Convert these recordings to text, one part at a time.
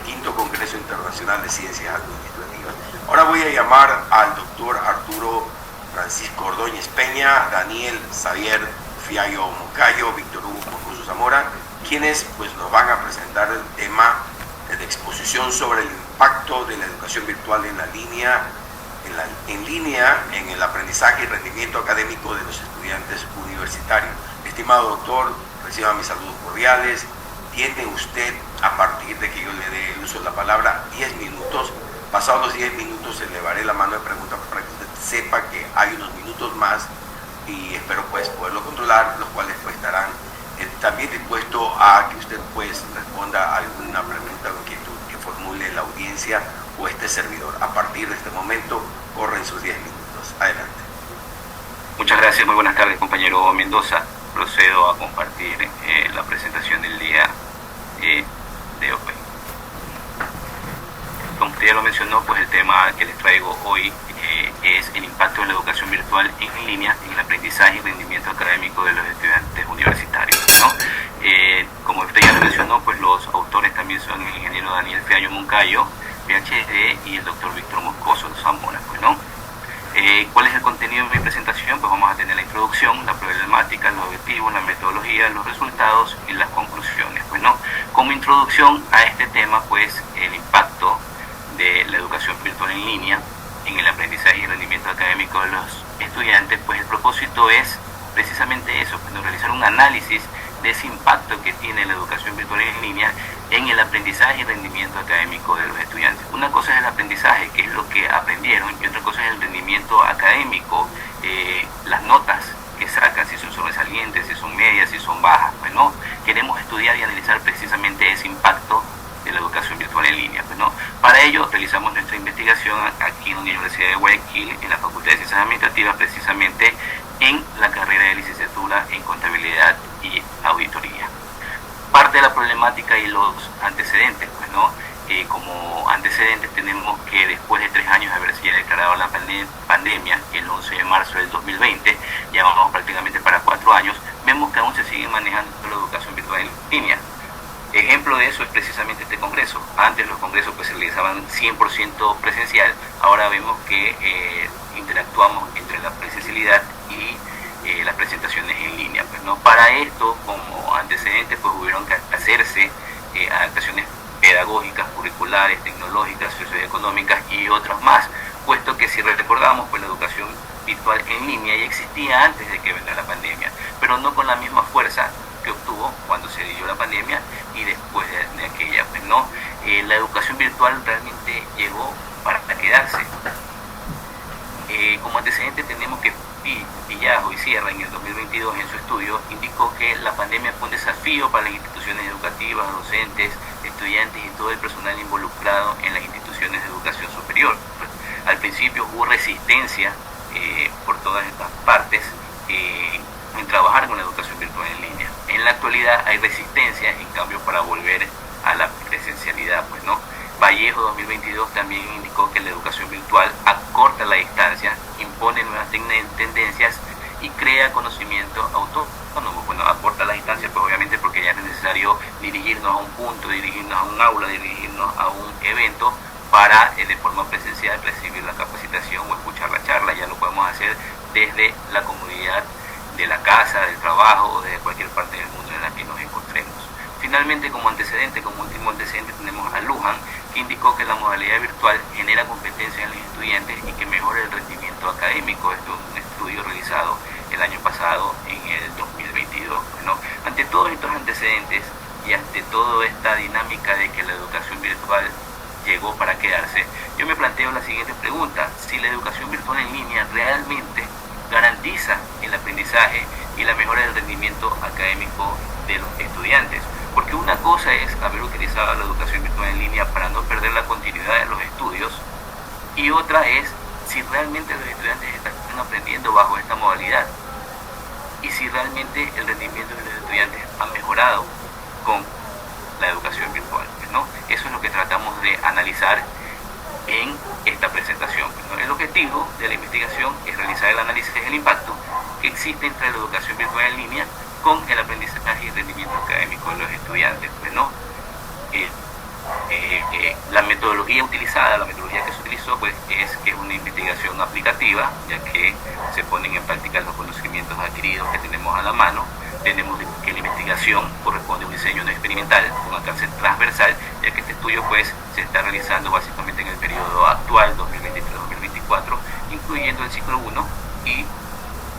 quinto Congreso Internacional de Ciencias Administrativas. Ahora voy a llamar al doctor Arturo Francisco Ordóñez Peña, Daniel Xavier Fiallo Moncayo, Víctor Hugo Confuso Zamora, quienes pues, nos van a presentar el tema de exposición sobre el impacto de la educación virtual en línea en el aprendizaje y rendimiento académico de los estudiantes universitarios. Estimado doctor, reciba mis saludos cordiales. Tiene usted, a partir de que yo le dé el uso de la palabra, 10 minutos. Pasados los 10 minutos elevaré la mano de pregunta para que usted sepa que hay unos minutos más y espero pues poderlo controlar, los cuales pues estarán también dispuesto a que usted pues responda a alguna pregunta o inquietud que formule la audiencia o este servidor. A partir de este momento corren sus 10 minutos. Adelante. Muchas gracias, muy buenas tardes, compañero Mendoza. Procedo a compartir la presentación del día de hoy. Como usted ya lo mencionó, pues el tema que les traigo hoy es el impacto de la educación virtual en línea en el aprendizaje y rendimiento académico de los estudiantes universitarios, ¿no? Como usted ya lo mencionó, pues los autores también son el ingeniero Daniel Fiallo Moncayo, PhD, y el doctor Víctor Moscoso Zamora, pues, ¿no? ¿Cuál es el contenido de mi presentación? Pues vamos a tener la introducción, la problemática, los objetivos, la metodología, los resultados y las conclusiones, pues, ¿no? Como introducción a este tema, pues el impacto de la educación virtual en línea en el aprendizaje y rendimiento académico de los estudiantes, pues el propósito es precisamente eso, pues, realizar un análisis de ese impacto que tiene la educación virtual en línea en el aprendizaje y rendimiento académico de los estudiantes. Una cosa es el aprendizaje, que es lo que aprendieron, y otra cosa es el rendimiento académico, las notas que sacan, si son sobresalientes, si son medias, si son bajas, pues, ¿no? Queremos estudiar y analizar precisamente ese impacto de la educación virtual en línea, pues, ¿no? Para ello realizamos nuestra investigación aquí en la Universidad de Guayaquil, en la Facultad de Ciencias Administrativas, precisamente en la carrera de licenciatura en Contabilidad y Auditoría. Parte de la problemática y los antecedentes, pues, ¿no? Como antecedentes tenemos que después de 3 años de haberse ya declarado la pandemia, el 11 de marzo del 2020, ya vamos prácticamente para 4 años, vemos que aún se sigue manejando la educación virtual en línea. Ejemplo de eso es precisamente este congreso. Antes los congresos pues se realizaban 100% presencial, ahora vemos que interactuamos entre la presencialidad y las presentaciones en línea, pues, ¿no? Para esto, como antecedentes, pues hubieron que hacerse adaptaciones pedagógicas, curriculares, tecnológicas, socioeconómicas y otras más, puesto que si recordamos, pues la educación virtual en línea ya existía antes de que venga la pandemia, pero no con la misma fuerza que obtuvo cuando se dio la pandemia y después de aquella, pues, ¿no? La educación virtual realmente llegó para quedarse. Como antecedente tenemos que Villajo y Sierra en el 2022 en su estudio indicó que la pandemia fue un desafío para las instituciones educativas, docentes, estudiantes y todo el personal involucrado en las instituciones de educación superior. Al principio hubo resistencia por todas estas partes en trabajar con la educación virtual en línea. En la actualidad hay resistencia, en cambio, para volver a la presencialidad, pues, ¿no? Vallejo 2022 también indicó que la educación virtual acorta la distancia, impone nuevas tendencias y crea conocimiento autónomo. Bueno, acorta la distancia, pues obviamente porque ya es necesario dirigirnos a un punto, dirigirnos a un aula, dirigirnos a un evento para de forma presencial recibir la capacitación o escuchar la charla. Ya lo podemos hacer desde la comodidad de la casa, del trabajo o desde cualquier parte del mundo en la que nos encontremos. Finalmente, como último antecedente, tenemos a Luján, que indicó que la modalidad virtual genera competencia en los estudiantes y que mejora el rendimiento académico. Esto es un estudio realizado el año pasado, en el 2022. Bueno, ante todos estos antecedentes y ante toda esta dinámica de que la educación virtual llegó para quedarse, yo me planteo la siguiente pregunta: si la educación virtual en línea realmente garantiza el aprendizaje y la mejora del rendimiento académico de los estudiantes. Porque una cosa es haber utilizado la educación virtual en línea para no perder la continuidad de los estudios, y otra es si realmente los estudiantes están aprendiendo bajo esta modalidad y si realmente el rendimiento de los estudiantes ha mejorado con la educación virtual, ¿no? Eso es lo que tratamos de analizar en esta presentación, ¿no? El objetivo de la investigación es realizar el análisis del impacto que existe entre la educación virtual en línea con el aprendizaje y rendimiento académico de los estudiantes, pues, ¿no? metodología utilizada, la metodología que se utilizó, pues es que es una investigación aplicativa, ya que se ponen en práctica los conocimientos adquiridos que tenemos a la mano. Tenemos que la investigación corresponde a un diseño no experimental con alcance transversal, ya que este estudio pues se está realizando básicamente en el periodo actual, 2023-2024, incluyendo el ciclo 1 y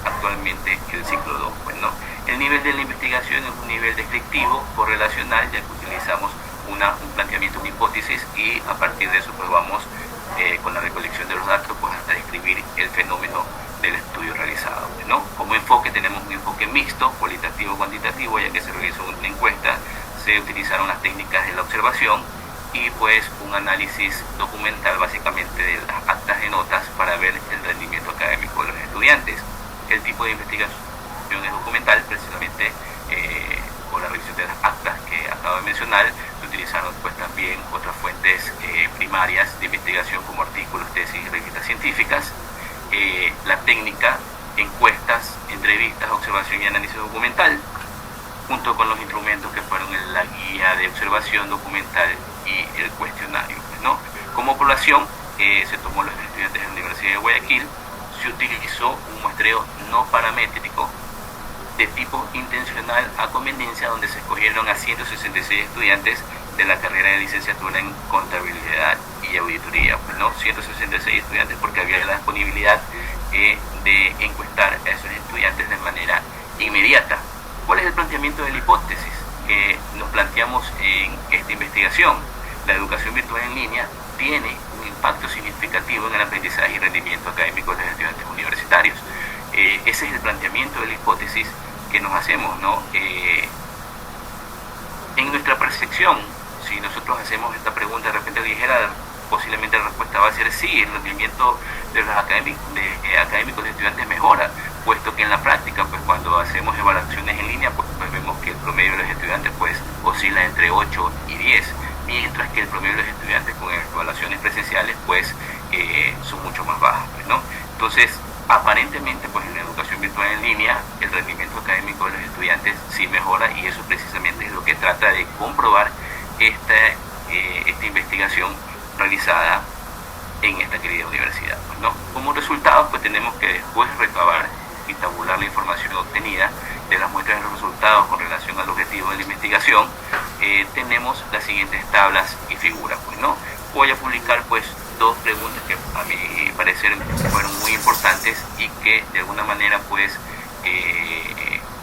actualmente el ciclo 2. Bueno, el nivel de la investigación es un nivel descriptivo, correlacional, ya que utilizamos un planteamiento, una hipótesis, y a partir de eso pues vamos con la recolección de los datos pues hasta describir el fenómeno del estudio realizado, ¿no? Como enfoque tenemos un enfoque mixto, cualitativo-cuantitativo, ya que se realizó una encuesta, se utilizaron las técnicas de la observación y pues un análisis documental básicamente de las actas de notas para ver el rendimiento académico de los estudiantes. El tipo de investigación es documental, precisamente por la revisión de las actas que acabo de mencionar. Se utilizaron pues también otras fuentes primarias de investigación como artículos, tesis y revistas científicas. La técnica, encuestas, entrevistas, observación y análisis documental, junto con los instrumentos que fueron la guía de observación documental y el cuestionario, ¿no? Como población, se tomó los estudiantes de la Universidad de Guayaquil, se utilizó un muestreo no paramétrico de tipo intencional a conveniencia, donde se escogieron a 166 estudiantes de la carrera de licenciatura en contabilidad y auditoría, pues, ¿no? 166 estudiantes porque había la disponibilidad de encuestar a esos estudiantes de manera inmediata. ¿Cuál es el planteamiento de la hipótesis que nos planteamos en esta investigación? La educación virtual en línea tiene un impacto significativo en el aprendizaje y rendimiento académico de los estudiantes universitarios. Ese es el planteamiento de la hipótesis que nos hacemos, ¿no? En nuestra percepción, si nosotros hacemos esta pregunta, de repente dijera, posiblemente la respuesta va a ser sí, el rendimiento de los académicos de estudiantes mejora, puesto que en la práctica, pues cuando hacemos evaluaciones en línea, pues vemos que el promedio de los estudiantes pues oscila entre 8 y 10, mientras que el promedio de los estudiantes con evaluaciones presenciales pues son mucho más bajas, pues, ¿no? Entonces, aparentemente pues en la educación virtual en línea el rendimiento académico de los estudiantes sí mejora, y eso precisamente es lo que trata de comprobar esta investigación realizada en esta querida universidad, pues, ¿no? Como resultado pues tenemos que después recabar y tabular la información obtenida de las muestras de los resultados con relación al objetivo de la investigación. Tenemos las siguientes tablas y figuras, pues, ¿no? Voy a publicar pues dos preguntas que a mi parecer fueron muy importantes y que de alguna manera pues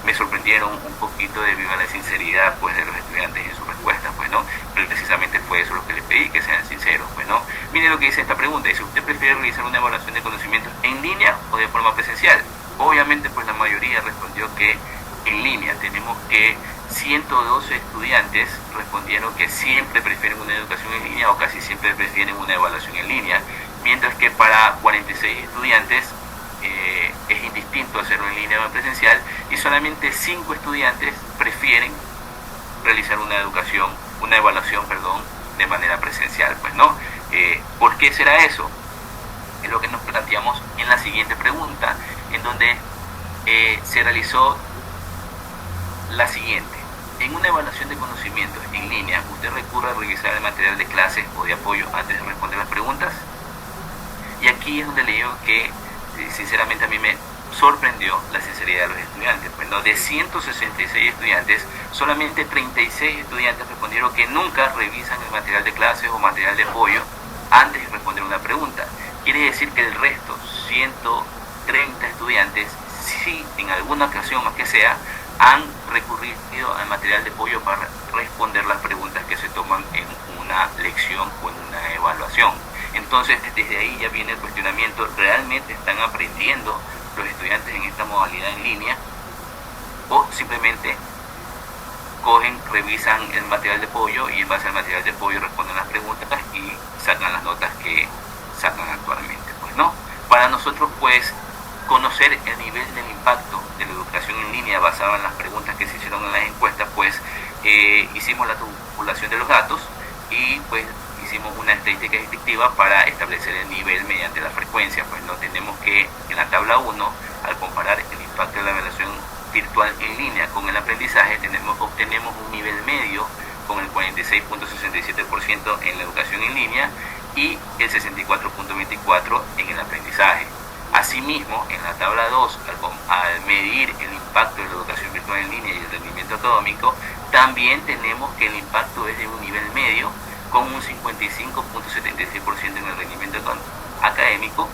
me sorprendieron un poquito debido a la sinceridad pues de los estudiantes en sus respuestas, pues, ¿no? Pero precisamente fue eso lo que les pedí, que sean sinceros, pues, ¿no? Mire lo que dice esta pregunta: dice, ¿usted prefiere realizar una evaluación de conocimientos en línea o de forma presencial? Obviamente pues la mayoría respondió que en línea. Tenemos que 112 estudiantes respondieron que siempre prefieren una educación en línea o casi siempre prefieren una evaluación en línea, mientras que para 46 estudiantes es indistinto hacerlo en línea o en presencial, y solamente 5 estudiantes prefieren realizar una evaluación de manera presencial, pues, ¿no? ¿Por qué será eso? Es lo que nos planteamos en la siguiente pregunta, en donde se realizó la siguiente: en una evaluación de conocimientos en línea, ¿usted recurre a revisar el material de clases o de apoyo antes de responder las preguntas? Y aquí es donde le digo que sinceramente a mí me sorprendió la sinceridad de los estudiantes, pues, ¿no? De 166 estudiantes, solamente 36 estudiantes respondieron que nunca revisan el material de clases o material de apoyo antes de responder una pregunta. Quiere decir que el resto, 130 estudiantes, sí, en alguna ocasión más que sea, han recurrido al material de apoyo para responder las preguntas que se toman en una lección o en una evaluación. Entonces, desde ahí ya viene el cuestionamiento: ¿realmente están aprendiendo los estudiantes en esta modalidad en línea? ¿O simplemente revisan el material de apoyo y en base al material de apoyo responden las preguntas y sacan las notas que sacan actualmente, pues, ¿no? Para nosotros, pues, conocer el nivel del impacto de la educación en línea basado en las preguntas que se hicieron en las encuestas, pues hicimos la tabulación de los datos y pues hicimos una estadística descriptiva para establecer el nivel mediante la frecuencia. Pues no tenemos que, en la tabla 1, al comparar el impacto de la evaluación virtual en línea con el aprendizaje, obtenemos un nivel medio con el 46.67% en la educación en línea y el 64.24% en el aprendizaje. Asimismo, en la tabla 2, al medir el impacto de la educación virtual en línea y el rendimiento académico, también tenemos que el impacto es de un nivel medio, con un 55.76% en el rendimiento académico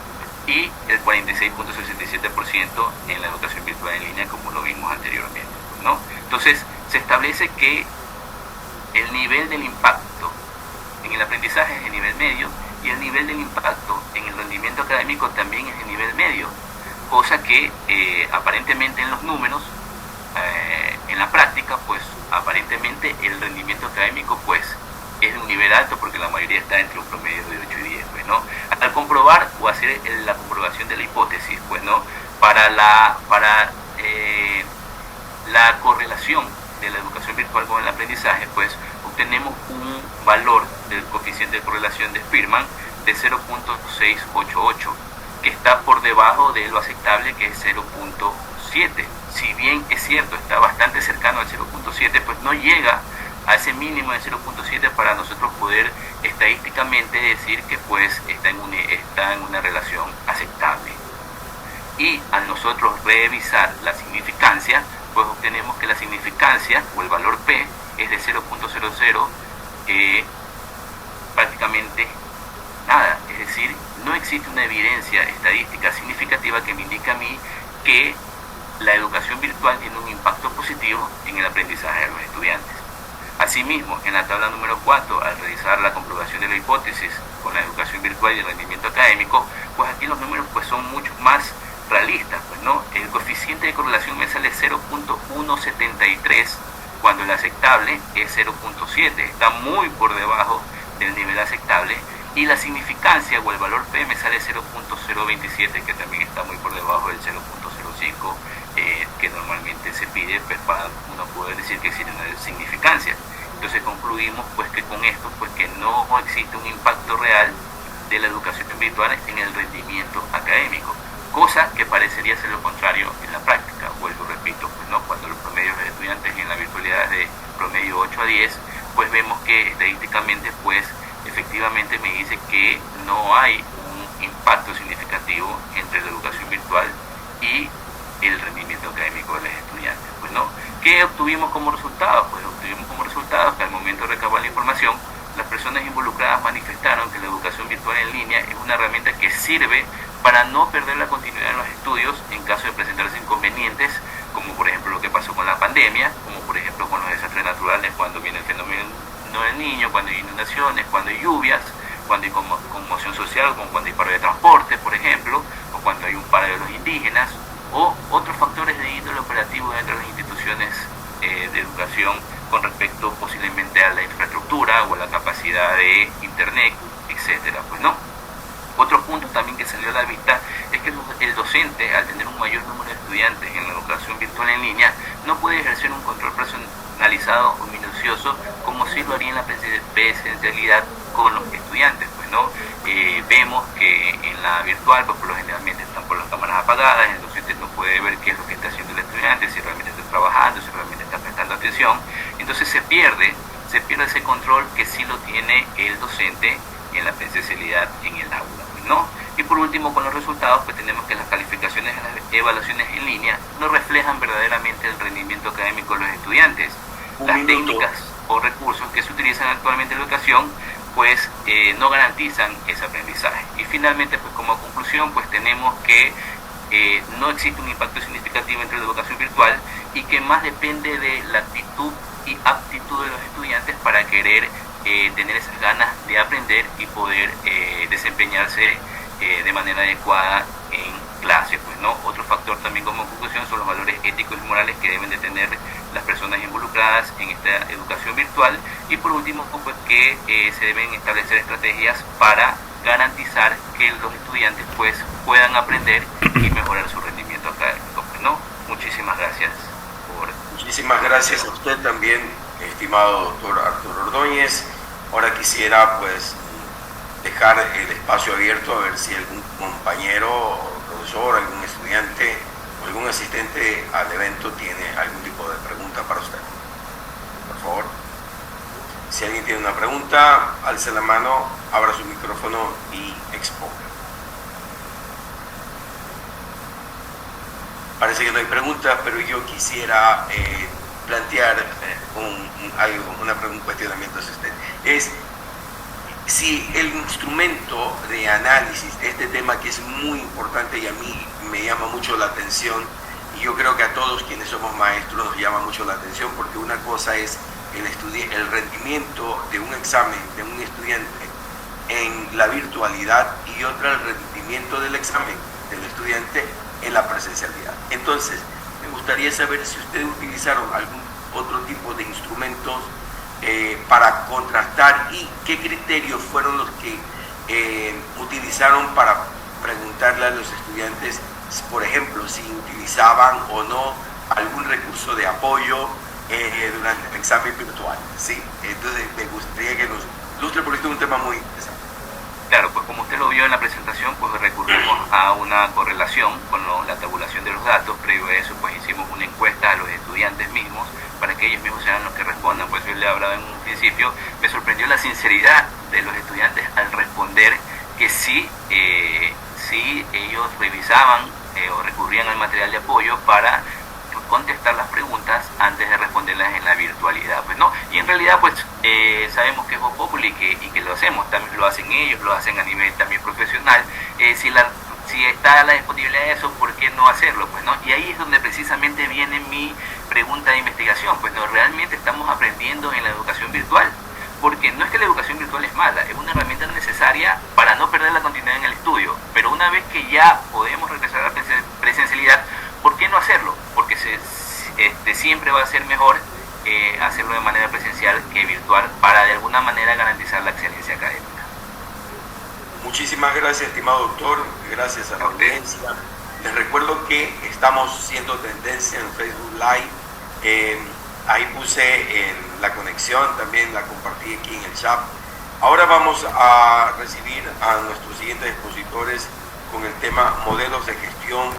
y el 46.67% en la educación virtual en línea, como lo vimos anteriormente, ¿no? Entonces, se establece que el nivel del impacto en el aprendizaje es el nivel medio y el nivel del impacto en el rendimiento académico también es el nivel medio, cosa que aparentemente en los números, en la práctica, pues aparentemente el rendimiento académico pues es de un nivel alto, porque la mayoría está entre un promedio de 8 y 10, pues, ¿no? Al comprobar o hacer la comprobación de la hipótesis, pues, ¿no? Para la correlación de la educación virtual con el aprendizaje, pues obtenemos un valor del coeficiente de correlación de Spearman de 0.688, que está por debajo de lo aceptable, que es 0.7. Si bien es cierto, está bastante cercano al 0.7, pues no llega a ese mínimo de 0.7 para nosotros poder estadísticamente decir que pues está en una relación aceptable. Y al nosotros revisar la significancia, pues obtenemos que la significancia o el valor P es de 0.00, prácticamente nada. Es decir, no existe una evidencia estadística significativa que me indique a mí que la educación virtual tiene un impacto positivo en el aprendizaje de los estudiantes. Asimismo, en la tabla número 4, al realizar la comprobación de la hipótesis con la educación virtual y el rendimiento académico, pues aquí los números pues son mucho más realistas, pues, ¿no? El coeficiente de correlación me sale 0.173, cuando el aceptable es 0.7, está muy por debajo del nivel aceptable, y la significancia o el valor P me sale 0.027, que también está muy por debajo del 0.05, que normalmente se pide pues, para uno poder decir que existe una significancia. Entonces concluimos pues que con esto pues que no existe un impacto real de la educación virtual en el rendimiento académico, cosa que parecería ser lo contrario en la práctica. Vuelvo, repito, pues no, cuando los promedios de estudiantes en la virtualidad es de promedio 8 a 10, pues vemos que estadísticamente pues efectivamente me dice que no hay un impacto significativo entre la educación virtual y el rendimiento académico de los estudiantes, pues no. ¿Qué obtuvimos como resultado? Pues obtuvimos como resultado que al momento de recabar la información, las personas involucradas manifestaron que la educación virtual en línea es una herramienta que sirve para no perder la continuidad en los estudios en caso de presentarse inconvenientes, como por ejemplo lo que pasó con la pandemia, como por ejemplo con los desastres naturales, cuando viene el fenómeno del niño, cuando hay inundaciones, cuando hay lluvias, cuando hay conmoción social, como cuando hay paro de transporte, por ejemplo, o cuando hay un paro de los indígenas, o otros factores de índole operativo dentro de las instituciones de educación con respecto posiblemente a la infraestructura o a la capacidad de internet, etcétera, pues no. Otro punto también que salió a la vista es que el docente, al tener un mayor número de estudiantes en la educación virtual en línea, no puede ejercer un control personalizado o minucioso como si lo haría en la presencialidad con los estudiantes, pues no. Vemos que en la virtual, pues por lo generalmente están por las cámaras apagadas, el docente no puede ver qué es lo que está haciendo el estudiante, si realmente está trabajando, si realmente está prestando atención. Entonces se pierde ese control que sí lo tiene el docente en la presencialidad en el aula, ¿no? Y por último, con los resultados, pues tenemos que las calificaciones en las evaluaciones en línea no reflejan verdaderamente el rendimiento académico de los estudiantes. Las técnicas o recursos que se utilizan actualmente en la educación pues no garantizan ese aprendizaje. Y finalmente, pues como conclusión, pues tenemos que no existe un impacto significativo entre la educación virtual y que más depende de la actitud y aptitud de los estudiantes para querer tener esas ganas de aprender y poder desempeñarse de manera adecuada en clase, pues no. Otro factor también como conclusión son los valores éticos y morales que deben de tener las personas involucradas en esta educación virtual, y por último pues que se deben establecer estrategias para garantizar que los estudiantes pues puedan aprender y mejorar su rendimiento académico, pues no. Muchísimas gracias Muchísimas gracias a usted también, estimado doctor Arturo Ordóñez. Ahora quisiera pues dejar el espacio abierto a ver si algún compañero o profesor, algún estudiante o algún asistente al evento tiene algún tipo de pregunta para usted. Por favor. Si alguien tiene una pregunta, alce la mano, abra su micrófono y exponga. Parece que no hay preguntas, pero yo quisiera plantear un cuestionamiento a usted. Es si el instrumento de análisis, este tema que es muy importante y a mí me llama mucho la atención, y yo creo que a todos quienes somos maestros nos llama mucho la atención, porque una cosa es el rendimiento de un examen de un estudiante en la virtualidad y otra el rendimiento del examen del estudiante en la presencialidad. Entonces, me gustaría saber si ustedes utilizaron algún otro tipo de instrumentos para contrastar y qué criterios fueron los que utilizaron para preguntarle a los estudiantes, por ejemplo, si utilizaban o no algún recurso de apoyo durante el examen virtual, ¿sí? Entonces, me gustaría que nos ilustre porque esto es un tema muy interesante. Claro, pues como usted lo vio en la presentación, pues recurrimos a una correlación con la tabulación de los datos. Previo a eso, pues hicimos una encuesta a los estudiantes mismos para que ellos mismos sean los que respondan. Pues yo le hablaba en un principio, me sorprendió la sinceridad de los estudiantes al responder que sí ellos revisaban o recurrían al material de apoyo para contestar las preguntas antes de responderlas en la virtualidad, pues no, y en realidad pues sabemos que es Vox Populi y que lo hacemos, también lo hacen ellos, lo hacen a nivel también profesional. Si está la disponibilidad de eso, ¿por qué no hacerlo? Pues no, y ahí es donde precisamente viene mi pregunta de investigación. Pues no, realmente estamos aprendiendo en la educación virtual, porque no es que la educación virtual es mala, es una herramienta necesaria para no perder la continuidad en el estudio, pero una vez que ya podemos regresar a la presencialidad, ¿por qué no hacerlo? Porque siempre va a ser mejor hacerlo de manera presencial que virtual para de alguna manera garantizar la excelencia académica. Muchísimas gracias, estimado doctor, gracias a la audiencia. Les recuerdo que estamos siendo tendencia en Facebook Live, ahí puse la conexión, también la compartí aquí en el chat. Ahora vamos a recibir a nuestros siguientes expositores con el tema modelos de gestión